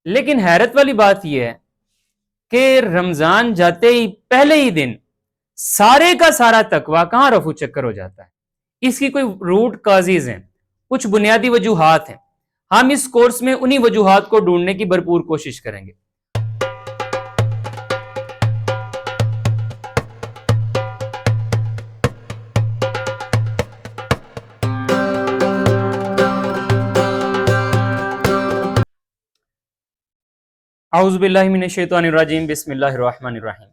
لیکن حیرت والی بات یہ ہے کہ رمضان جاتے ہی پہلے ہی دن سارے کا سارا تقویٰ کہاں رفو چکر ہو جاتا ہے۔ اس کی کوئی روٹ کازز ہیں، کچھ بنیادی وجوہات ہیں۔ ہم اس کورس میں انہی وجوہات کو ڈھونڈنے کی بھرپور کوشش کریں گے۔ اعوذ باللہ من الشیطان الرجیم، بسم اللہ الرحمن الرحیم۔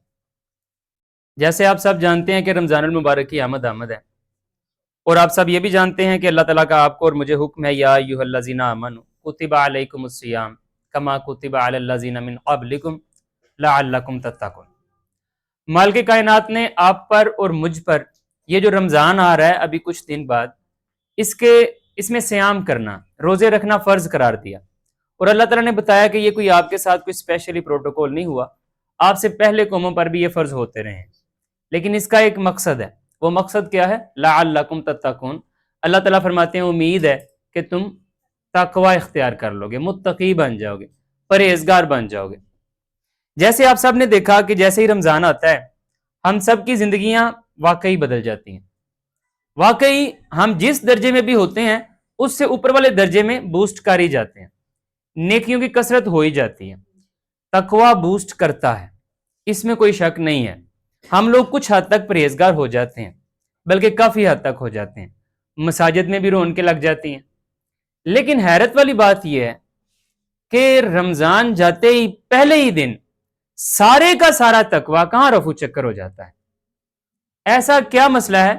جیسے آپ سب جانتے ہیں کہ رمضان المبارک کی آمد ہے، اور آپ سب یہ بھی جانتے ہیں کہ اللہ تعالیٰ کا آپ کو اور مجھے حکم ہے، یا ایھا الذین آمنوا کتب علیکم الصیام کما کتب علی الذین من قبلکم لعلکم تتقون۔ مالک کائنات نے آپ پر اور مجھ پر یہ جو رمضان آ رہا ہے ابھی کچھ دن بعد، اس میں صیام کرنا، روزے رکھنا فرض قرار دیا، اور اللہ تعالیٰ نے بتایا کہ یہ کوئی آپ کے ساتھ کوئی اسپیشلی پروٹوکول نہیں ہوا، آپ سے پہلے قوموں پر بھی یہ فرض ہوتے رہے ہیں، لیکن اس کا ایک مقصد ہے۔ وہ مقصد کیا ہے؟ لعلکم تتقون۔ اللہ تعالیٰ فرماتے ہیں امید ہے کہ تم تقوی اختیار کر لو گے، متقی بن جاؤ گے، پرہیزگار بن جاؤ گے۔ جیسے آپ سب نے دیکھا کہ جیسے ہی رمضان آتا ہے ہم سب کی زندگیاں واقعی بدل جاتی ہیں۔ واقعی ہم جس درجے میں بھی ہوتے ہیں اس سے اوپر والے درجے میں بوسٹ کر ہی جاتے ہیں، نیکیوں کی کثرت ہو ہی جاتی ہے۔ تقوی بوسٹ کرتا ہے، اس میں کوئی شک نہیں ہے۔ ہم لوگ کچھ حد تک پرہیزگار ہو جاتے ہیں، بلکہ کافی حد تک ہو جاتے ہیں، مساجد میں بھی رونقیں لگ جاتی ہیں۔ لیکن حیرت والی بات یہ ہے کہ رمضان جاتے ہی پہلے ہی دن سارے کا سارا تقویٰ کہاں رفو چکر ہو جاتا ہے۔ ایسا کیا مسئلہ ہے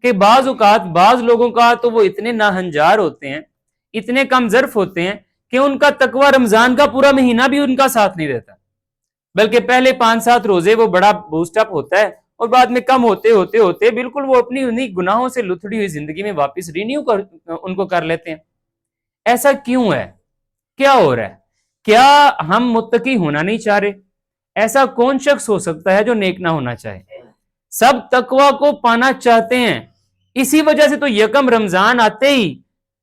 کہ بعض اوقات بعض لوگوں کا تو وہ اتنے ناہنجار ہوتے ہیں، اتنے کم ظرف ہوتے ہیں کہ ان کا تقویٰ رمضان کا پورا مہینہ بھی ان کا ساتھ نہیں دیتا، بلکہ پہلے 5-7 روزے وہ بڑا بوسٹ اپ ہوتا ہے، اور بعد میں کم ہوتے ہوتے ہوتے بالکل وہ اپنی انہی گناہوں سے لتھڑی ہوئی زندگی میں واپس رینیو ان کو کر لیتے ہیں۔ ایسا کیوں ہے؟ کیا ہو رہا ہے؟ کیا ہم متقی ہونا نہیں چاہ رہے؟ ایسا کون شخص ہو سکتا ہے جو نیک نہ ہونا چاہے؟ سب تقویٰ کو پانا چاہتے ہیں، اسی وجہ سے تو یکم رمضان آتے ہی،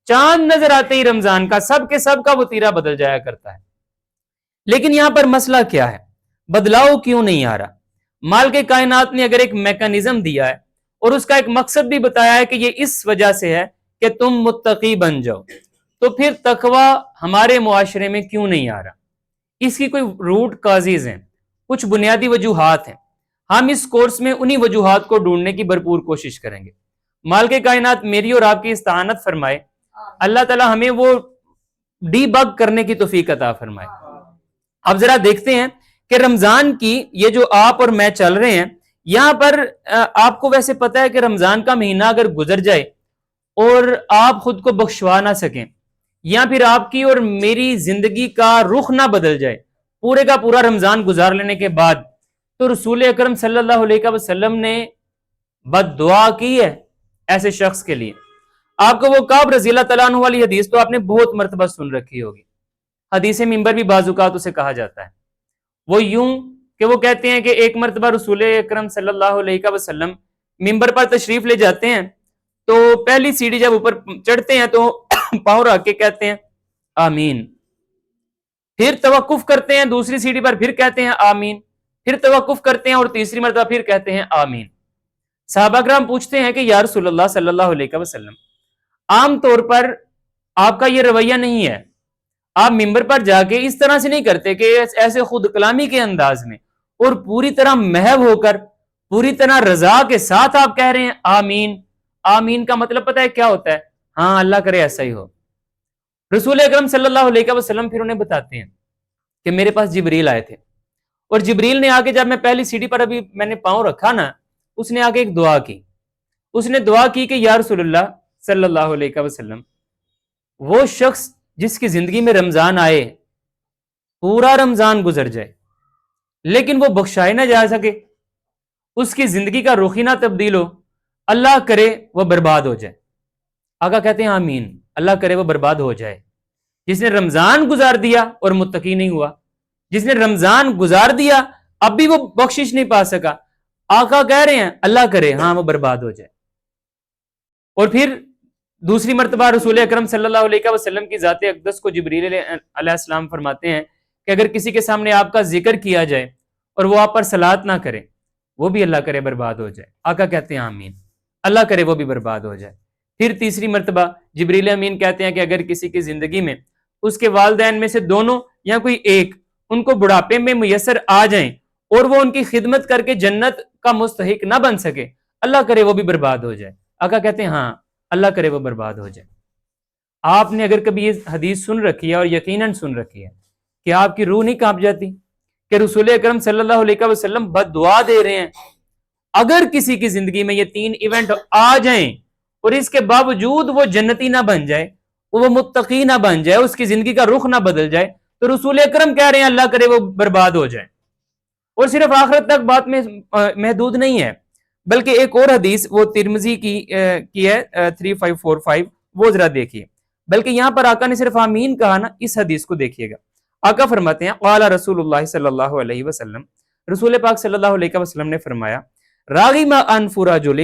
چاند نظر آتے ہی رمضان کا سب کے سب کا وتیرہ بدل جایا کرتا ہے۔ لیکن یہاں پر مسئلہ کیا ہے؟ بدلاؤ کیوں نہیں آ رہا؟ مالک کائنات نے اگر ایک میکانزم دیا ہے اور اس کا ایک مقصد بھی بتایا ہے کہ یہ اس وجہ سے ہے کہ تم متقی بن جاؤ، تو پھر تقویٰ ہمارے معاشرے میں کیوں نہیں آ رہا؟ اس کی کوئی روٹ کازز ہیں، کچھ بنیادی وجوہات ہیں۔ ہم اس کورس میں انہی وجوہات کو ڈھونڈنے کی بھرپور کوشش کریں گے۔ مالک کائنات میری اور آپ کی استعانت فرمائے، اللہ تعالیٰ ہمیں وہ ڈی بگ کرنے کی توفیق عطا فرمائے۔ اب ذرا دیکھتے ہیں کہ رمضان کی یہ جو آپ اور میں چل رہے ہیں، یہاں پر آپ کو ویسے پتا ہے کہ رمضان کا مہینہ اگر گزر جائے اور آپ خود کو بخشوا نہ سکیں، یا پھر آپ کی اور میری زندگی کا رخ نہ بدل جائے پورے کا پورا رمضان گزار لینے کے بعد، تو رسول اکرم صلی اللہ علیہ وسلم نے بد دعا کی ہے ایسے شخص کے لیے۔ آپ کو وہ کعب رضی اللہ تعالیٰ عنہ والی حدیث تو آپ نے بہت مرتبہ سن رکھی ہوگی، حدیث ممبر بھی بعض اوقات اسے کہا جاتا ہے۔ وہ یوں کہ وہ کہتے ہیں کہ ایک مرتبہ رسول اکرم صلی اللہ علیہ وسلم ممبر پر تشریف لے جاتے ہیں، تو پہلی سیڑھی جب اوپر چڑھتے ہیں تو پاؤں رکھ کے کہتے ہیں آمین، پھر توقف کرتے ہیں دوسری سیڑھی پر، پھر کہتے ہیں آمین، پھر توقف کرتے ہیں اور تیسری مرتبہ پھر کہتے ہیں آمین۔ صحابہ کرام پوچھتے ہیں کہ یا رسول اللہ صلی اللہ علیہ وسلم، عام طور پر آپ کا یہ رویہ نہیں ہے، آپ ممبر پر جا کے اس طرح سے نہیں کرتے کہ ایسے خود کلامی کے انداز میں اور پوری طرح محو ہو کر، پوری طرح رضا کے ساتھ آپ کہہ رہے ہیں آمین۔ آمین کا مطلب پتہ ہے کیا ہوتا ہے؟ ہاں اللہ کرے ایسا ہی ہو۔ رسول اکرم صلی اللہ علیہ وسلم پھر انہیں بتاتے ہیں کہ میرے پاس جبریل آئے تھے، اور جبریل نے آگے جب میں پہلی سیڑھی پر ابھی میں نے پاؤں رکھا نا، اس نے آگے ایک دعا کی، اس نے دعا کی کہ یا رسول اللہ صلی اللہ علیہ وسلم، وہ شخص جس کی زندگی میں رمضان آئے، پورا رمضان گزر جائے لیکن وہ بخشائے نہ جا سکے، اس کی زندگی کا رخ ہی نہ تبدیل ہو، اللہ کرے وہ برباد ہو جائے۔ آقا کہتے ہیں آمین، اللہ کرے وہ برباد ہو جائے۔ جس نے رمضان گزار دیا اور متقی نہیں ہوا، جس نے رمضان گزار دیا اب بھی وہ بخشش نہیں پا سکا، آقا کہہ رہے ہیں اللہ کرے ہاں وہ برباد ہو جائے۔ اور پھر دوسری مرتبہ رسول اکرم صلی اللہ علیہ وسلم کی ذات اقدس کو جبریل علیہ السلام فرماتے ہیں کہ اگر کسی کے سامنے آپ کا ذکر کیا جائے اور وہ آپ پر صلات نہ کرے، وہ بھی اللہ کرے برباد ہو جائے۔ آقا کہتے ہیں آمین، اللہ کرے وہ بھی برباد ہو جائے۔ پھر تیسری مرتبہ جبریل امین کہتے ہیں کہ اگر کسی کی زندگی میں اس کے والدین میں سے دونوں یا کوئی ایک ان کو بڑھاپے میں میسر آ جائیں اور وہ ان کی خدمت کر کے جنت کا مستحق نہ بن سکے، اللہ کرے وہ بھی برباد ہو جائے۔ آقا کہتے ہیں ہاں، اللہ کرے وہ برباد ہو جائے۔ آپ نے اگر کبھی یہ حدیث سن رکھی ہے، اور یقیناً سن رکھی ہے، کہ آپ کی روح نہیں کانپ جاتی کہ رسول اکرم صلی اللہ علیہ وسلم بد دعا دے رہے ہیں؟ اگر کسی کی زندگی میں یہ 3 ایونٹ آ جائیں اور اس کے باوجود وہ جنتی نہ بن جائے، وہ متقی نہ بن جائے، اس کی زندگی کا رخ نہ بدل جائے، تو رسول اکرم کہہ رہے ہیں اللہ کرے وہ برباد ہو جائے۔ اور صرف آخرت تک بات میں محدود نہیں ہے، بلکہ ایک اور حدیث وہ ترمذی کی ہے 3545، وہ ذرا دیکھیے۔ بلکہ یہاں پر آقا نے صرف آمین کہا نا، اس حدیث کو دیکھیے گا۔ آقا فرماتے ہیں قال رسول اللہ صلی اللہ علیہ وسلم، رسول پاک صلی اللہ علیہ وسلم نے فرمایا راغم انف رجل،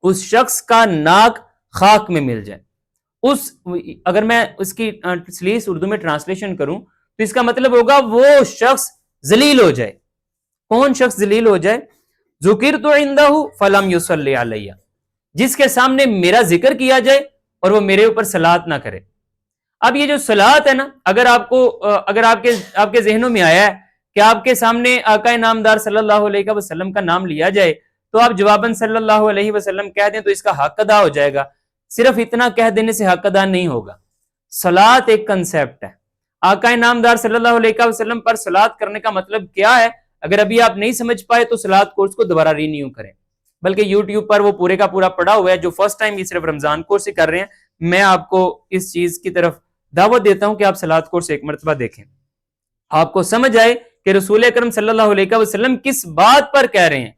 اس شخص کا ناک خاک میں مل جائے۔ اگر میں اس کی سلیس اردو میں ٹرانسلیشن کروں تو اس کا مطلب ہوگا وہ شخص ذلیل ہو جائے۔ کون شخص ذلیل ہو جائے؟ ذکرت عندہ فلم یصلی علیہ، جس کے سامنے میرا ذکر کیا جائے اور وہ میرے اوپر صلات نہ کرے۔ اب یہ جو صلات ہے نا، اگر آپ کے ذہنوں میں آیا ہے کہ آپ کے سامنے آقا نامدار صلی اللہ علیہ وسلم کا نام لیا جائے تو آپ جواباً صلی اللہ علیہ وسلم کہہ دیں تو اس کا حق ادا ہو جائے گا۔ صرف اتنا کہہ دینے سے حق ادا نہیں ہوگا۔ صلات ایک کنسیپٹ ہے۔ آقا نامدار صلی اللہ علیہ وسلم پر صلات کرنے کا مطلب کیا ہے؟ اگر ابھی آپ نہیں سمجھ پائے تو صلات کورس کو دوبارہ رینیو کریں، بلکہ یوٹیوب پر وہ پورے کا پورا پڑا ہوا ہے۔ جو فرسٹ ٹائم یہ صرف رمضان کورس سے کر رہے ہیں، میں آپ کو اس چیز کی طرف دعوت دیتا ہوں کہ آپ صلات کورس ایک مرتبہ دیکھیں، آپ کو سمجھ آئے کہ رسول اکرم صلی اللہ علیہ وسلم کس بات پر کہہ رہے ہیں۔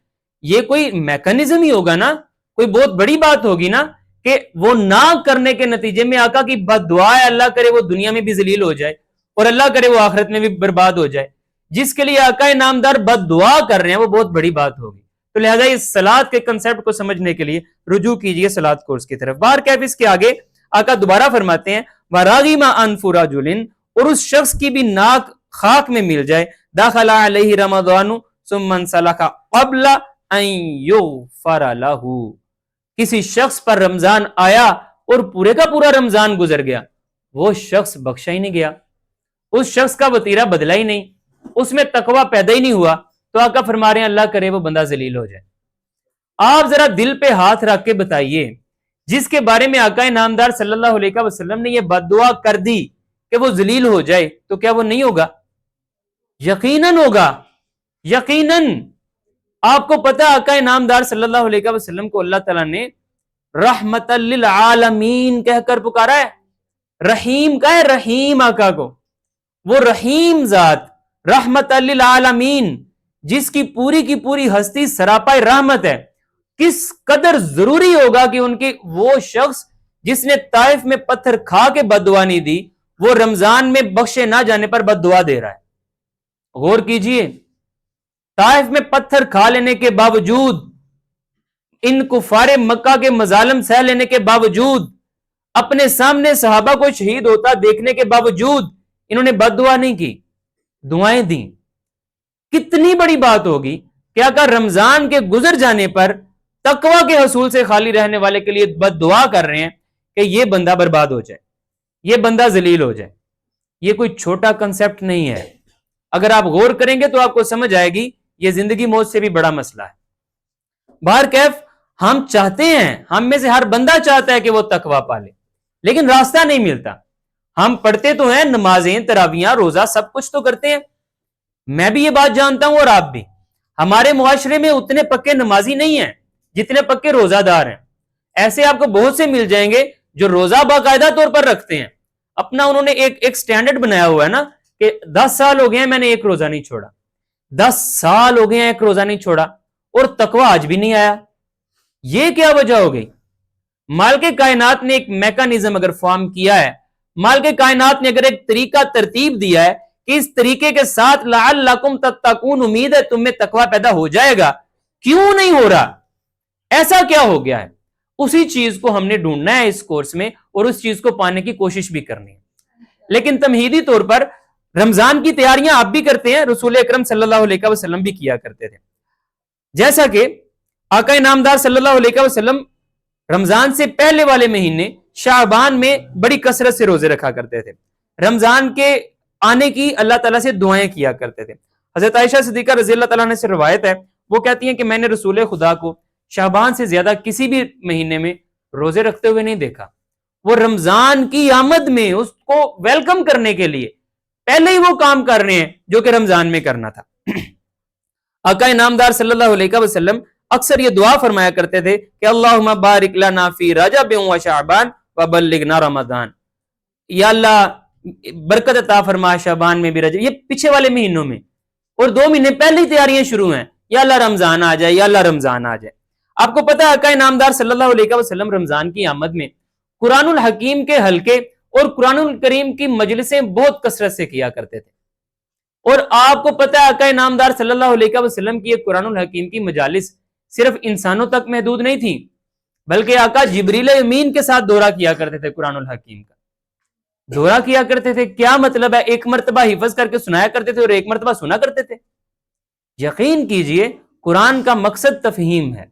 یہ کوئی میکانزم ہی ہوگا نا، کوئی بہت بڑی بات ہوگی نا، کہ وہ نہ کرنے کے نتیجے میں آقا کی بد دعا ہے اللہ کرے وہ دنیا میں بھی ذلیل ہو جائے اور اللہ کرے وہ آخرت میں بھی برباد ہو جائے۔ جس کے لیے آقا نامدار بد دعا کر رہے ہیں وہ بہت بڑی بات ہوگی۔ تو لہذا اس صلات کے کنسیپٹ کو سمجھنے کے لیے رجوع کیجئے صلات کورس کی طرف۔ باہر کیف اس کے آگے آقا دوبارہ فرماتے ہیں وَرَاغِمَ أَنْفُ رَجُلٍ، اور اس شخص کی بھی ناک خاک میں مل جائے، دَخَلَ عَلَيْهِ رَمَضَانُ ثُمَّ انْسَلَخَ قَبْلَ أَنْ يُغْفَرَ لَهُ، کسی شخص پر رمضان آیا اور پورے کا پورا رمضان گزر گیا، وہ شخص بخشا ہی نہیں گیا، اس شخص کا وتیرہ بدلا ہی نہیں، اس میں تقوی پیدا ہی نہیں ہوا، تو آقا فرما رہے ہیں اللہ کرے وہ بندہ ذلیل ہو جائے۔ آپ ذرا دل پہ ہاتھ رکھ کے بتائیے، جس کے بارے میں آقا نامدار صلی اللہ علیہ وسلم نے یہ بد دعا کر دی کہ وہ ذلیل ہو جائے، تو کیا وہ نہیں ہوگا؟ یقیناً ہوگا، یقیناً۔ آپ کو پتہ آقا نامدار صلی اللہ علیہ وسلم کو اللہ تعالیٰ نے رحمت للعالمین کہہ کر پکارا ہے۔ رحیم کا ہے، رحیم آقا کو، وہ رحیم ذات رحمت للعالمین جس کی پوری ہستی سراپا رحمت ہے، کس قدر ضروری ہوگا کہ ان کے وہ شخص جس نے طائف میں پتھر کھا کے بد دعا نہیں دی، وہ رمضان میں بخشے نہ جانے پر بد دعا دے رہا ہے۔ غور کیجئے، طائف میں پتھر کھا لینے کے باوجود، ان کفار مکہ کے مظالم سہ لینے کے باوجود، اپنے سامنے صحابہ کو شہید ہوتا دیکھنے کے باوجود انہوں نے بد دعا نہیں کی، دعائیں دیں۔ کتنی بڑی بات ہوگی کہ اگر رمضان کے گزر جانے پر تقوی کے حصول سے خالی رہنے والے کے لیے بد دعا کر رہے ہیں کہ یہ بندہ برباد ہو جائے، یہ بندہ ذلیل ہو جائے۔ یہ کوئی چھوٹا کنسیپٹ نہیں ہے، اگر آپ غور کریں گے تو آپ کو سمجھ آئے گی یہ زندگی موت سے بھی بڑا مسئلہ ہے۔ باہر کیف ہم چاہتے ہیں، ہم میں سے ہر بندہ چاہتا ہے کہ وہ تقوی پالے، لیکن راستہ نہیں ملتا۔ ہم پڑھتے تو ہیں، نمازیں، تراویحیں، روزہ سب کچھ تو کرتے ہیں، میں بھی یہ بات جانتا ہوں اور آپ بھی۔ ہمارے معاشرے میں اتنے پکے نمازی نہیں ہیں جتنے پکے روزہ دار ہیں۔ ایسے آپ کو بہت سے مل جائیں گے جو روزہ باقاعدہ طور پر رکھتے ہیں، اپنا انہوں نے ایک سٹینڈرڈ بنایا ہوا ہے نا کہ 10 سال ہو گئے ہیں میں نے ایک روزہ نہیں چھوڑا، 10 سال ہو گئے ہیں ایک روزہ نہیں چھوڑا، اور تقوی آج بھی نہیں آیا۔ یہ کیا وجہ ہو گئی؟ مالک کائنات نے ایک میکانزم اگر فارم کیا ہے، مالک کائنات نے اگر ایک طریقہ ترتیب دیا ہے کہ اس طریقے کے ساتھ لعلکم تتقون، امید ہے تم میں تقوی پیدا ہو جائے گا، کیوں نہیں ہو رہا؟ ایسا کیا ہو گیا ہے؟ اسی چیز کو ہم نے ڈھونڈنا ہے اس کورس میں، اور اس چیز کو پانے کی کوشش بھی کرنی ہے۔ لیکن تمہیدی طور پر رمضان کی تیاریاں آپ بھی کرتے ہیں، رسول اکرم صلی اللہ علیہ وسلم بھی کیا کرتے تھے. جیسا کہ آقا نامدار صلی اللہ علیہ وسلم رمضان سے پہلے والے مہینے شعبان میں بڑی کثرت سے روزے رکھا کرتے تھے. رمضان کے آنے کی اللہ تعالیٰ سے دعائیں کیا کرتے تھے. حضرت عائشہ صدیقہ رضی اللہ تعالیٰ عنہ سے روایت ہے، وہ کہتی ہیں کہ میں نے رسول خدا کو شعبان سے زیادہ کسی بھی مہینے میں روزے رکھتے ہوئے نہیں دیکھا. وہ رمضان کی آمد میں اس کو ویلکم کرنے کے لیے پہلے ہی وہ کام کر رہے ہیں جو کہ رمضان میں کرنا تھا. آقا نامدار صلی اللہ علیہ وسلم اکثر یہ دعا فرمایا کرتے تھے کہ اللہم بارک لنا فی رجب و شعبان وبلغنا رمضان. یا اللہ برکت عطا فرما شعبان میں بھی، رجب، یہ پیچھے والے مہینوں میں، اور 2 مہینے پہلے ہی تیاریاں شروع ہیں، یا اللہ رمضان آ جائے، یا اللہ رمضان آ جائے. آپ کو پتہ ہے آقا نامدار صلی اللہ علیہ وسلم رمضان کی آمد میں قرآن الحکیم کے حلقے اور قرآن الکریم کی مجلسیں بہت کثرت سے کیا کرتے تھے. اور آپ کو پتہ ہے آقا نامدار صلی اللہ علیہ وسلم کی قرآن الحکیم کی مجالس صرف انسانوں تک محدود نہیں تھی، بلکہ آقا جبریل امین کے ساتھ دورہ کیا کرتے تھے. قرآن الحکیم کا دورہ کیا کرتے تھے، کیا مطلب ہے؟ ایک مرتبہ حفظ کر کے سنایا کرتے تھے اور ایک مرتبہ سنا کرتے تھے. یقین کیجئے قرآن کا مقصد تفہیم ہے،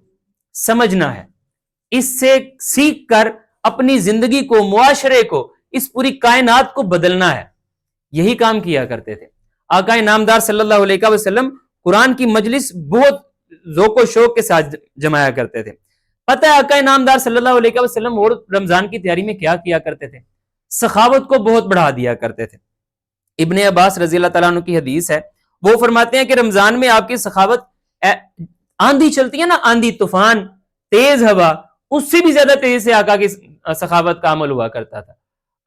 سمجھنا ہے، اس سے سیکھ کر اپنی زندگی کو، معاشرے کو، اس پوری کائنات کو بدلنا ہے. یہی کام کیا کرتے تھے. آقا نامدار صلی اللہ علیہ وسلم قرآن کی مجلس بہت ذوق و شوق کے ساتھ جمایا کرتے تھے. پتہ ہے آقا نامدار صلی اللہ علیہ وسلم اور رمضان کی تیاری میں کیا کیا کرتے تھے؟ سخاوت کو بہت بڑھا دیا کرتے تھے. ابن عباس رضی اللہ تعالیٰ عنہ کی حدیث ہے، وہ فرماتے ہیں کہ رمضان میں آپ کی سخاوت، آندھی چلتی ہے نا، آندھی طوفان، تیز ہوا، اس سے بھی زیادہ تیز سے آقا کی سخاوت کا عمل ہوا کرتا تھا.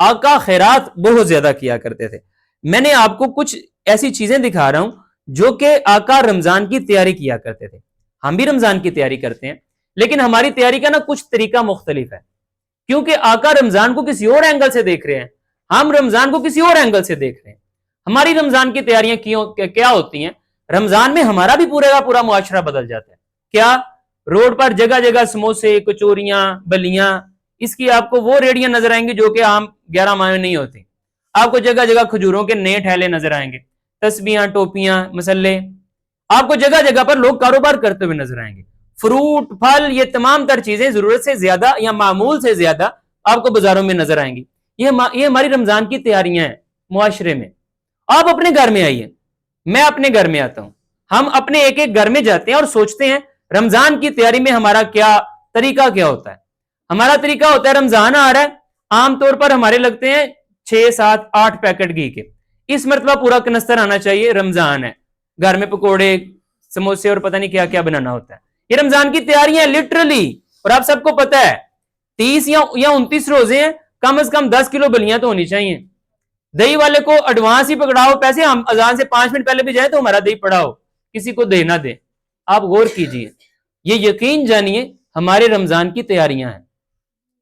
آقا خیرات بہت زیادہ کیا کرتے تھے. میں نے آپ کو کچھ ایسی چیزیں دکھا رہا ہوں جو کہ آقا رمضان کی تیاری کیا کرتے تھے. ہم بھی رمضان کی تیاری کرتے ہیں، لیکن ہماری تیاری کا نا کچھ طریقہ مختلف ہے، کیونکہ آقا رمضان کو کسی اور اینگل سے دیکھ رہے ہیں، ہم رمضان کو کسی اور اینگل سے دیکھ رہے ہیں. ہماری رمضان کی تیاریاں کیا ہوتی ہیں؟ رمضان میں ہمارا بھی پورے کا پورا معاشرہ بدل جاتا ہے. کیا؟ روڈ پر جگہ جگہ سموسے، کچوریاں، بلیاں، اس کی آپ کو وہ ریڑیاں نظر آئیں گی جو کہ عام 11 ماہ میں نہیں ہوتی. آپ کو جگہ جگہ کھجوروں کے نئے ٹھیلے نظر آئیں گے، تسبیحاں، ٹوپیاں، مسلے، آپ کو جگہ جگہ پر لوگ کاروبار کرتے ہوئے نظر آئیں گے. فروٹ، پھل، یہ تمام تر چیزیں ضرورت سے زیادہ یا معمول سے زیادہ آپ کو بازاروں میں نظر آئیں گی. یہ ہماری رمضان کی تیاریاں ہیں معاشرے میں. آپ اپنے گھر میں آئیے، میں اپنے گھر میں آتا ہوں، ہم اپنے ایک ایک گھر میں جاتے ہیں اور سوچتے ہیں رمضان کی تیاری میں ہمارا کیا طریقہ کیا ہوتا ہے. ہمارا طریقہ ہوتا ہے رمضان آ رہا ہے، عام طور پر ہمارے لگتے ہیں 6 7 8 پیکٹ گھی کے، اس مرتبہ پورا کنستر آنا چاہیے، رمضان ہے، گھر میں پکوڑے، سموسے اور پتہ نہیں کیا کیا بنانا ہوتا ہے. یہ رمضان کی تیاریاں ہیں لٹرلی. اور آپ سب کو پتہ ہے 30 یا 29 روزے ہیں، کم از کم 10 کلو بلیاں تو ہونی چاہیے. دہی والے کو ایڈوانس ہی پکڑاؤ پیسے، ہم اذان سے 5 منٹ پہلے بھی جائیں تو ہمارا دہی پڑاؤ، کسی کو دے نہ دے. آپ غور کیجئے، یہ یقین جانیے ہمارے رمضان کی تیاریاں ہیں.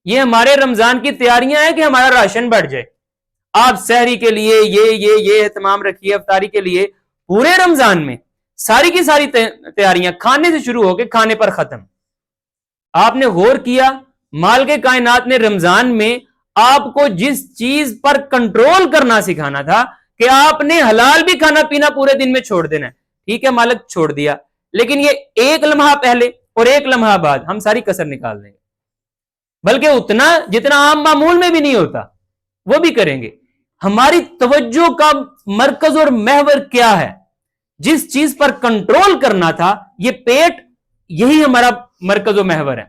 یہ ہمارے رمضان کی تیاریاں ہیں کہ ہمارا راشن بڑھ جائے. آپ سحری کے لیے یہ اہتمام رکھیے، افطاری کے لیے پورے رمضان میں ساری کی ساری تیاریاں کھانے سے شروع ہو کے کھانے پر ختم. آپ نے غور کیا مال کے کائنات نے رمضان میں آپ کو جس چیز پر کنٹرول کرنا سکھانا تھا کہ آپ نے حلال بھی کھانا پینا پورے دن میں چھوڑ دینا ہے. ٹھیک ہے مالک چھوڑ دیا، لیکن یہ ایک لمحہ پہلے اور ایک لمحہ بعد ہم ساری کسر نکال دیں گے، بلکہ اتنا جتنا عام معمول میں بھی نہیں ہوتا وہ بھی کریں گے. ہماری توجہ کا مرکز اور محور کیا ہے؟ جس چیز پر کنٹرول کرنا تھا، یہ پیٹ، یہی ہمارا مرکز و محور ہے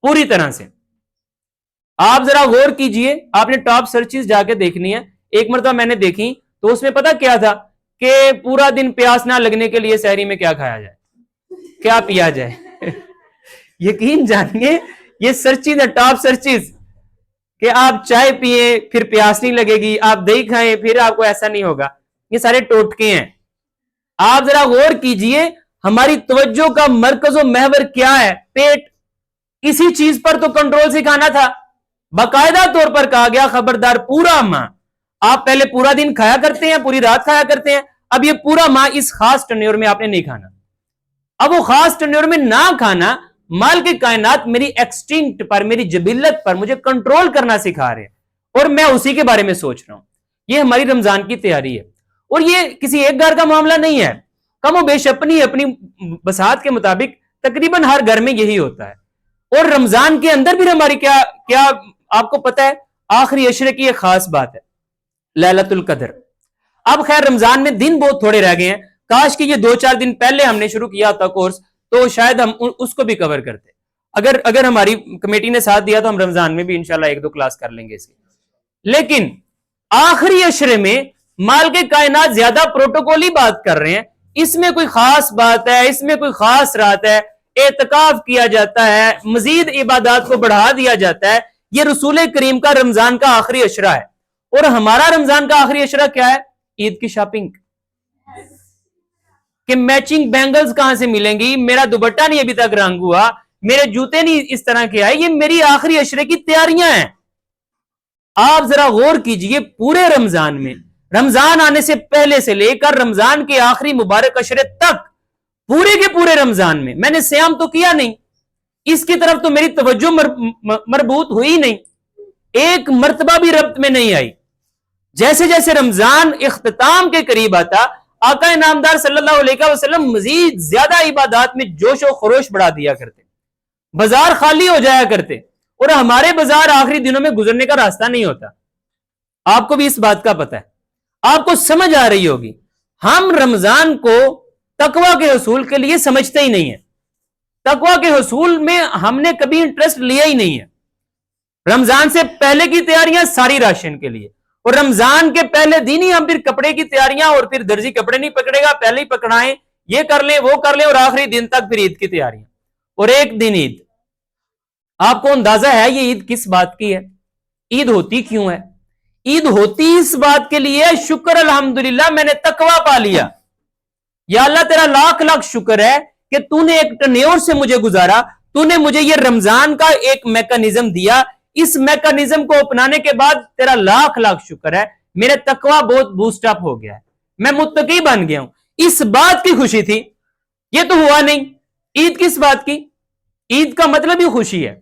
پوری طرح سے. آپ ذرا غور کیجئے، آپ نے ٹاپ سرچز جا کے دیکھنی ہے. ایک مرتبہ میں نے دیکھی تو اس میں پتہ کیا تھا کہ پورا دن پیاس نہ لگنے کے لیے سحری میں کیا کھایا جائے، کیا پیا جائے. یقین جانیے یہ سرچز ہے، ٹاپ سرچز، کہ آپ چائے پیئے پھر پیاس نہیں لگے گی، آپ دہی کھائیں پھر آپ کو ایسا نہیں ہوگا. یہ سارے ٹوٹکے ہیں. آپ ذرا غور کیجئے ہماری توجہ کا مرکز و محور کیا ہے؟ پیٹ. اسی چیز پر تو کنٹرول سکھانا تھا. باقاعدہ طور پر کہا گیا خبردار پورا ماہ آپ پہلے پورا دن کھایا کرتے ہیں، پوری رات کھایا کرتے ہیں، اب یہ پورا ماہ اس خاص ٹنیور میں آپ نے نہیں کھانا. اب وہ خاص ٹنیور میں نہ کھانا، مال کے کائنات میری ایکسٹنکٹ پر، میری جبلت پر مجھے کنٹرول کرنا سکھا رہے ہیں، اور میں اسی کے بارے میں سوچ رہا ہوں. یہ ہماری رمضان کی تیاری ہے. اور یہ کسی ایک گھر کا معاملہ نہیں ہے، کم و بیش اپنی بساط کے مطابق تقریباً ہر گھر میں یہی ہوتا ہے۔ اور رمضان کے اندر بھی ہماری کیا آپ کو پتا ہے، آخری عشرے کی ایک خاص بات ہے، لیلۃ القدر۔ اب خیر رمضان میں دن بہت تھوڑے رہ گئے ہیں، کاش کہ یہ 2-4 دن پہلے ہم نے شروع کیا ہوتا کورس تو شاید ہم اس کو بھی کور کرتے۔ اگر ہماری کمیٹی نے ساتھ دیا تو ہم رمضان میں بھی انشاءاللہ 1-2 کلاس کر لیں گے اس کی۔ لیکن آخری عشرے میں مال کے کائنات زیادہ پروٹوکولی بات کر رہے ہیں، اس میں کوئی خاص بات ہے، اس میں کوئی خاص رات ہے، اعتکاف کیا جاتا ہے، مزید عبادات کو بڑھا دیا جاتا ہے۔ یہ رسول کریم کا رمضان کا آخری عشرہ ہے، اور ہمارا رمضان کا آخری عشرہ کیا ہے؟ عید کی شاپنگ، کہ میچنگ بینگلز کہاں سے ملیں گی، میرا دوپٹہ نہیں ابھی تک رنگ ہوا، میرے جوتے نہیں اس طرح کے آئے، یہ میری آخری عشرے کی تیاریاں ہیں۔ آپ ذرا غور کیجئے، پورے رمضان میں، رمضان آنے سے پہلے سے لے کر رمضان کے آخری مبارک عشرے تک، پورے کے پورے رمضان میں نے صیام تو کیا نہیں، اس کی طرف تو میری توجہ مربوط ہوئی نہیں، ایک مرتبہ بھی ربط میں نہیں آئی۔ جیسے جیسے رمضان اختتام کے قریب آتا، آقا انعامدار صلی اللہ علیہ وسلم مزید زیادہ عبادات میں جوش و خروش بڑھا دیا کرتے، بازار خالی ہو جایا کرتے، اور ہمارے بازار آخری دنوں میں گزرنے کا راستہ نہیں ہوتا۔ آپ کو بھی اس بات کا پتہ ہے، آپ کو سمجھ آ رہی ہوگی، ہم رمضان کو تقوی کے حصول کے لیے سمجھتے ہی نہیں ہیں، تقوی کے حصول میں ہم نے کبھی انٹرسٹ لیا ہی نہیں ہے۔ رمضان سے پہلے کی تیاریاں ساری راشن کے لیے، اور رمضان کے پہلے دن ہی ہم پھر کپڑے کی تیاریاں، اور پھر درزی کپڑے نہیں پکڑے گا پہلے ہی پکڑائیں، یہ کر لیں وہ کر لیں، اور آخری دن تک پھر عید کی تیاریاں، اور ایک دن عید۔ آپ کو اندازہ ہے یہ عید کس بات کی ہے؟ عید ہوتی کیوں ہے؟ عید ہوتی اس بات کے لیے، شکر الحمدللہ میں نے تقوی پا لیا، یا اللہ تیرا لاکھ لاکھ شکر ہے کہ تو نے ایک ٹنیور سے مجھے گزارا، تو نے مجھے یہ رمضان کا ایک میکانزم دیا، اس میکانزم کو اپنانے کے بعد تیرا لاکھ لاکھ شکر ہے، میرے تقوی بہت بوسٹ اپ ہو گیا ہے، میں متقی بن گیا ہوں۔ اس بات کی خوشی تھی، یہ تو ہوا نہیں۔ عید کس بات کی؟ عید کا مطلب ہی خوشی ہے،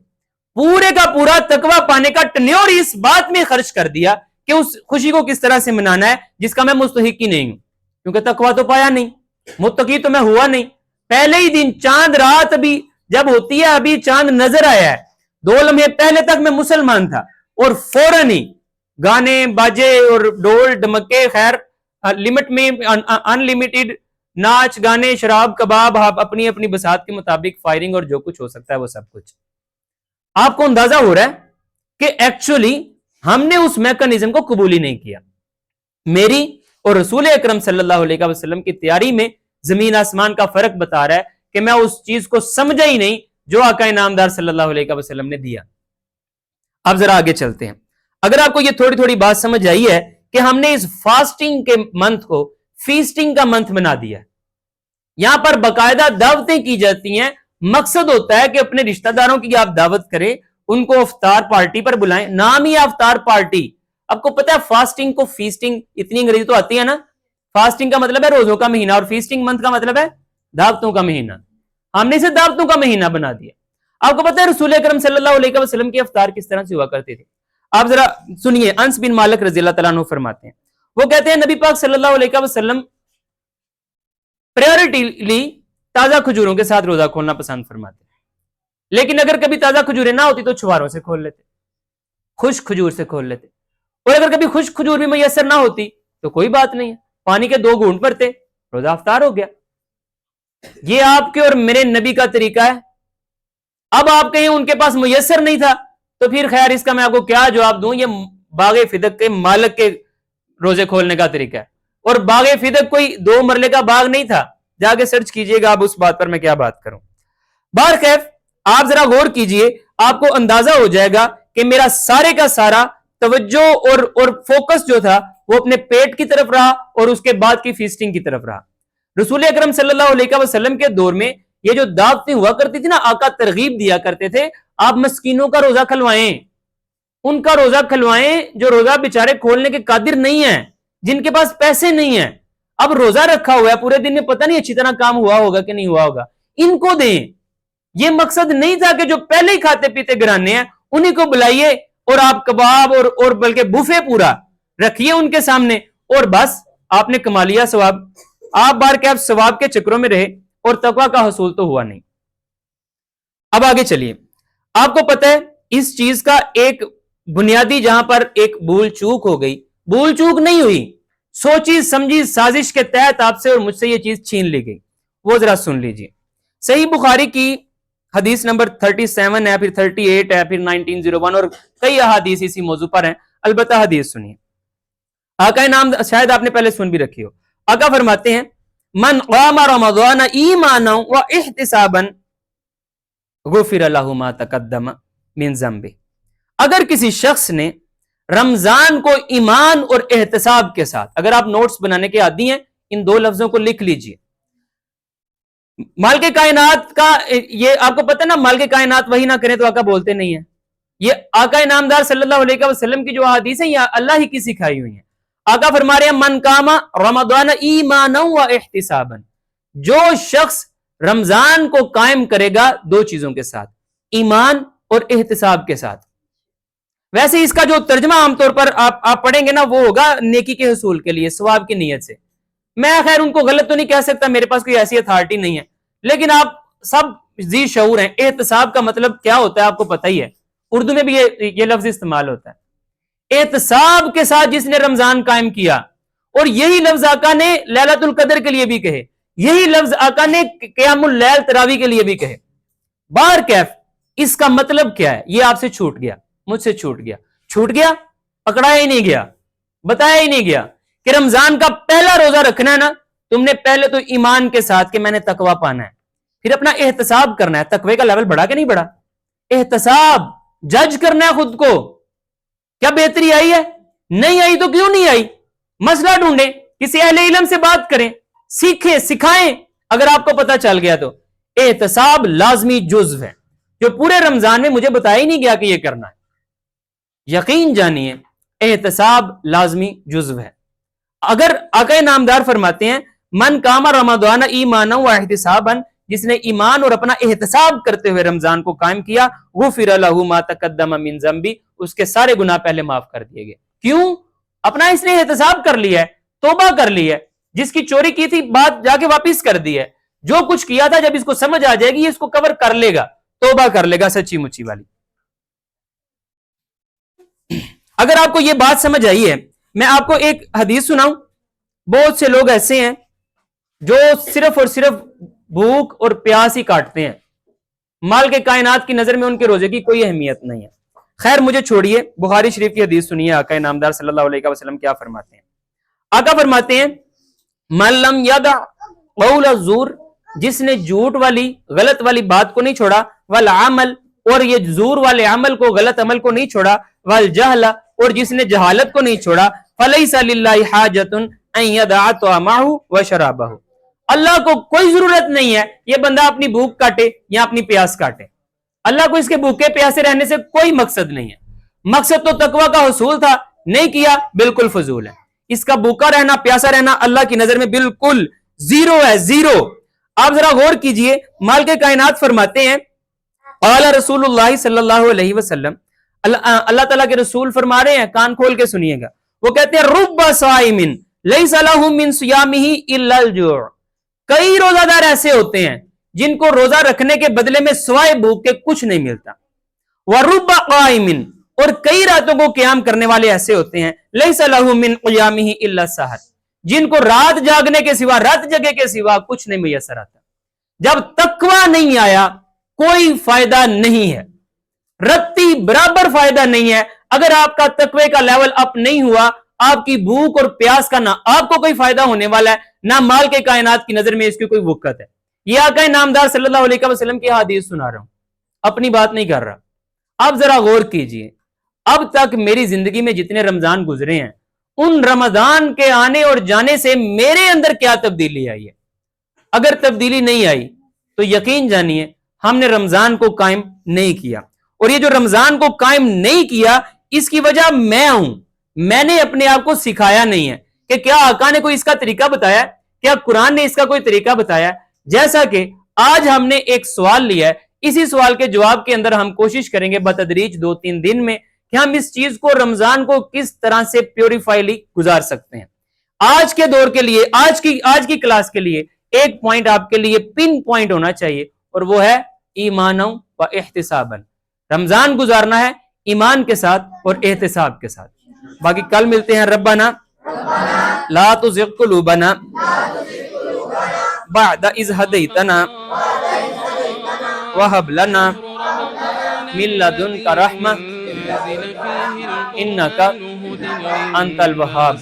پورے کا پورا تقوی پانے کا ٹنیور اس بات میں خرچ کر دیا کہ اس خوشی کو کس طرح سے منانا ہے جس کا میں مستحق ہی نہیں ہوں، کیونکہ تقوی تو پایا نہیں، متقی تو میں ہوا نہیں۔ پہلے ہی دن چاند رات ابھی جب ہوتی ہے، ابھی چاند نظر آیا ہے، 2 لمحے پہلے تک میں مسلمان تھا، اور فوراً ہی گانے باجے اور ڈول ڈمکے، خیر لمٹ میں ان لمیٹڈ ناچ گانے شراب کباب، اپنی اپنی بساط کے مطابق فائرنگ، اور جو کچھ ہو سکتا ہے وہ سب کچھ۔ آپ کو اندازہ ہو رہا ہے کہ ایکچولی ہم نے اس میکانزم کو قبول ہی نہیں کیا۔ میری اور رسول اکرم صلی اللہ علیہ وسلم کی تیاری میں زمین آسمان کا فرق بتا رہا ہے کہ میں اس چیز کو سمجھا ہی نہیں جو آقا انعامدار صلی اللہ علیہ وسلم نے دیا۔ اب ذرا آگے چلتے ہیں۔ اگر آپ کو یہ تھوڑی تھوڑی بات سمجھ آئی ہے کہ ہم نے اس فاسٹنگ کے منتھ کو فیسٹنگ کا منتھ بنا دیا ہے، یہاں پر باقاعدہ دعوتیں کی جاتی ہیں، مقصد ہوتا ہے کہ اپنے رشتہ داروں کی آپ دعوت کریں، ان کو افطار پارٹی پر بلائیں، نام ہی افطار پارٹی۔ آپ کو پتا ہے فاسٹنگ کو فیسٹنگ، اتنی انگریزی تو آتی ہے نا، فاسٹنگ کا مطلب ہے روزوں کا مہینہ، اور فیسٹنگ منتھ کا مطلب ہے دعوتوں کا مہینہ۔ ہم نے اسے دعوتوں کا مہینہ بنا دیا۔ آپ کو پتا ہے رسول اکرم صلی اللہ علیہ وسلم کی افطار کس طرح سے ہوا کرتے تھے؟ آپ ذرا سنیے، انس بن مالک رضی اللہ تعالیٰ عنہ فرماتے ہیں، وہ کہتے ہیں نبی پاک صلی اللہ علیہ وسلم پریورٹیلی تازہ کھجوروں کے ساتھ روزہ کھولنا پسند فرماتے ہیں، لیکن اگر کبھی تازہ کھجوریں نہ ہوتی تو چھواروں سے کھول لیتے، خشک کھجور سے کھول لیتے، اور اگر کبھی خشک کھجور بھی میسر نہ ہوتی تو کوئی بات نہیں ہے، پانی کے 2 گھونٹ پڑتے، روزہ افطار ہو گیا۔ یہ آپ کے اور میرے نبی کا طریقہ ہے۔ اب آپ کہیں ان کے پاس میسر نہیں تھا تو پھر خیر اس کا میں آپ کو کیا جواب دوں، یہ باغ فدق کے مالک کے روزے کھولنے کا طریقہ ہے، اور باغ فدق کوئی 2 مرلے کا باغ نہیں تھا، جا کے سرچ کیجئے گا آپ اس بات پر میں کیا بات کروں۔ بہرکیف آپ ذرا غور کیجئے، آپ کو اندازہ ہو جائے گا کہ میرا سارے کا سارا توجہ اور فوکس جو تھا وہ اپنے پیٹ کی طرف رہا، اور اس کے بعد کی فیسٹنگ کی طرف رہا۔ رسول اکرم صلی اللہ علیہ وسلم کے دور میں یہ جو دعوتیں ہوا کرتی تھی نا، آقا ترغیب دیا کرتے تھے، آپ مسکینوں کا روزہ کھلوائیں، ان کا روزہ کھلوائیں جو روزہ بیچارے کھولنے کے قادر نہیں ہیں، جن کے پاس پیسے نہیں ہیں، اب روزہ رکھا ہوا ہے پورے دن میں پتہ نہیں اچھی طرح کام ہوا ہوگا کہ نہیں ہوا ہوگا، ان کو دیں۔ یہ مقصد نہیں تھا کہ جو پہلے ہی کھاتے پیتے گرانے ہیں انہی کو بلائیے، اور آپ کباب اور بلکہ بوفے پورا رکھیے ان کے سامنے، اور بس آپ نے کما لیا ثواب, آپ بار کے آپ ثواب کے چکروں میں رہے اور تقوی کا حصول تو ہوا نہیں. اب آگے چلیے, آپ کو پتہ ہے اس چیز کا ایک بنیادی جہاں پر ایک بھول چوک ہو گئی, بھول چوک نہیں ہوئی, سوچی سمجھی سازش کے تحت آپ سے اور مجھ سے یہ چیز چھین لی گئی. وہ ذرا سن لیجئے. صحیح بخاری کی حدیث نمبر 37 ہے, پھر 38 ہے, پھر 1901 اور کئی احادیث اسی موضوع پر ہیں. البتہ حدیث سنیے. آقا نام شاید آپ نے پہلے سن بھی رکھی ہو. آقا فرماتے ہیں من قام رمضان ایمانا و احتسابا غفر له ما تقدم من ذنبه. اگر کسی شخص نے رمضان کو ایمان اور احتساب کے ساتھ, اگر آپ نوٹس بنانے کے عادی ہیں ان دو لفظوں کو لکھ لیجئے. مالک کائنات کا یہ آپ کو پتہ ہے نا, مالک کائنات وہی نہ کرے تو آقا بولتے نہیں ہیں. یہ آقا انعامدار صلی اللہ علیہ وسلم کی جو حدیث ہیں یہ اللہ ہی کی سکھائی ہوئی ہیں. آقا فرما رہے ہیں من قام رمضان ایمانا و احتسابا, جو شخص رمضان کو قائم کرے گا دو چیزوں کے ساتھ, ایمان اور احتساب کے ساتھ. ویسے اس کا جو ترجمہ عام طور پر آپ پڑھیں گے نا وہ ہوگا نیکی کے حصول کے لیے, ثواب کی نیت سے. میں خیر ان کو غلط تو نہیں کہہ سکتا, میرے پاس کوئی ایسی اتھارٹی نہیں ہے, لیکن آپ سب ذی شعور ہیں. احتساب کا مطلب کیا ہوتا ہے آپ کو پتہ ہی ہے, اردو میں بھی یہ لفظ استعمال ہوتا ہے. احتساب کے ساتھ جس نے رمضان قائم کیا, اور یہی لفظ آقا نے لیلۃ القدر کے لیے بھی کہے, یہی لفظ آقا نے قیام اللیل تراویح کے لیے بھی کہے. بار کیف اس کا مطلب کیا ہے, یہ آپ سے چھوٹ گیا, مجھ سے چھوٹ گیا. چھوٹ گیا, پکڑایا ہی نہیں گیا, بتایا ہی نہیں گیا کہ رمضان کا پہلا روزہ رکھنا ہے نا, تم نے پہلے تو ایمان کے ساتھ کہ میں نے تقوی پانا ہے, پھر اپنا احتساب کرنا ہے. تقوی کا لیول بڑھا کہ نہیں بڑھا؟ احتساب, جج کرنا ہے خود کو, کیا بہتری آئی ہے, نہیں آئی تو کیوں نہیں آئی, مسئلہ ڈھونڈیں, کسی اہل علم سے بات کریں, سیکھیں سکھائیں. اگر آپ کو پتہ چل گیا تو احتساب لازمی جزو ہے جو پورے رمضان میں مجھے بتایا ہی نہیں گیا کہ یہ کرنا ہے. یقین جانیے احتساب لازمی جزو ہے. اگر آقا نامدار فرماتے ہیں من قام رمضان ایمانا و احتسابا, جس نے ایمان اور اپنا احتساب کرتے ہوئے رمضان کو قائم کیا, غفر له ما تقدم من ذنبی, اس کے سارے گناہ پہلے معاف کر دیے گئے. کیوں؟ اپنا اس نے احتساب کر لیا ہے, توبہ کر لی ہے, جس کی چوری کی تھی بات جا کے واپس کر دی ہے, جو کچھ کیا تھا جب اس کو سمجھ آ جائے گی اس کو کور کر لے گا, توبہ کر لے گا سچی مچی والی. اگر آپ کو یہ بات سمجھ آئی ہے, میں آپ کو ایک حدیث سناؤں. بہت سے لوگ ایسے ہیں جو صرف اور صرف بھوک اور پیاس ہی کاٹتے ہیں, مال کے کائنات کی نظر میں ان کے روزے کی کوئی اہمیت نہیں ہے. خیر مجھے چھوڑیے, بخاری شریف کی حدیث سنیے. آقا نامدار صلی اللہ علیہ وسلم کیا فرماتے ہیں. آقا فرماتے ہیں من لم یدع قول الزور, جس نے جھوٹ والی غلط والی بات کو نہیں چھوڑا, والعمل, اور یہ زور والے عمل کو غلط عمل کو نہیں چھوڑا, والجہل, اور جس نے جہالت کو نہیں چھوڑا, فلیس للہ حاجۃ ان یدع طعامہ وشرابہ, اللہ کو کوئی ضرورت نہیں ہے یہ بندہ اپنی بھوک کاٹے یا اپنی پیاس کاٹے. اللہ کو اس کے بھوکے پیاسے رہنے سے کوئی مقصد نہیں ہے. مقصد تو تقوی کا حصول تھا, نہیں کیا بالکل فضول ہے. اس کا بھوکا رہنا پیاسا رہنا اللہ کی نظر میں بالکل زیرو ہے, زیرو. آپ ذرا غور کیجئے, مالک کائنات فرماتے ہیں قال رسول اللہ صلی اللہ علیہ وسلم, اللہ تعالیٰ کے رسول فرما رہے ہیں, کان کھول کے سنیے گا. وہ کہتے ہیں رب صائم لیس لہ من صیامہ الا الجوع, کئی روزہ دار ایسے ہوتے ہیں جن کو روزہ رکھنے کے بدلے میں سوائے بھوک کے کچھ نہیں ملتا. ورب قائم, اور کئی راتوں کو قیام کرنے والے ایسے ہوتے ہیں لیس لہ من قیامہ الا السحر, جن کو رات جاگنے کے سوا, رات جگے کے سوا کچھ نہیں میسر آتا. جب تقوی نہیں آیا کوئی فائدہ نہیں ہے, رتی برابر فائدہ نہیں ہے. اگر آپ کا تقوی کا لیول اپ نہیں ہوا, آپ کی بھوک اور پیاس کا نہ آپ کو کوئی فائدہ ہونے والا ہے, نہ مال کے کائنات کی نظر میں اس کی کوئی وقت ہے. یہ آقا نامدار صلی اللہ علیہ وسلم کی حدیث سنا رہا ہوں, اپنی بات نہیں کر رہا. آپ ذرا غور کیجئے, اب تک میری زندگی میں جتنے رمضان گزرے ہیں ان رمضان کے آنے اور جانے سے میرے اندر کیا تبدیلی آئی ہے. اگر تبدیلی نہیں آئی تو یقین جانیے ہم نے رمضان کو قائم نہیں کیا, اور یہ جو رمضان کو قائم نہیں کیا اس کی وجہ میں ہوں. میں نے اپنے آپ کو سکھایا نہیں ہے کہ کیا آقا نے کوئی اس کا طریقہ بتایا ہے, کیا قرآن نے اس کا کوئی طریقہ بتایا ہے. جیسا کہ آج ہم نے ایک سوال لیا ہے, اسی سوال کے جواب کے اندر ہم کوشش کریں گے بتدریج 2-3 دن میں کہ ہم اس چیز کو رمضان کو کس طرح سے پیوریفائلی گزار سکتے ہیں. آج کے دور کے لیے، آج کی کلاس کے لیے ایک پوائنٹ آپ کے لیے پن پوائنٹ ہونا چاہیے، اور وہ ہے ایمانا و احتسابا. رمضان گزارنا ہے ایمان کے ساتھ اور احتساب کے ساتھ. باقی کل ملتے ہیں. ربنا لا تزغ قلوبنا بعد اذ ہدیتنا وہب لنا من لدنک رحمہ انک انت الوہاب.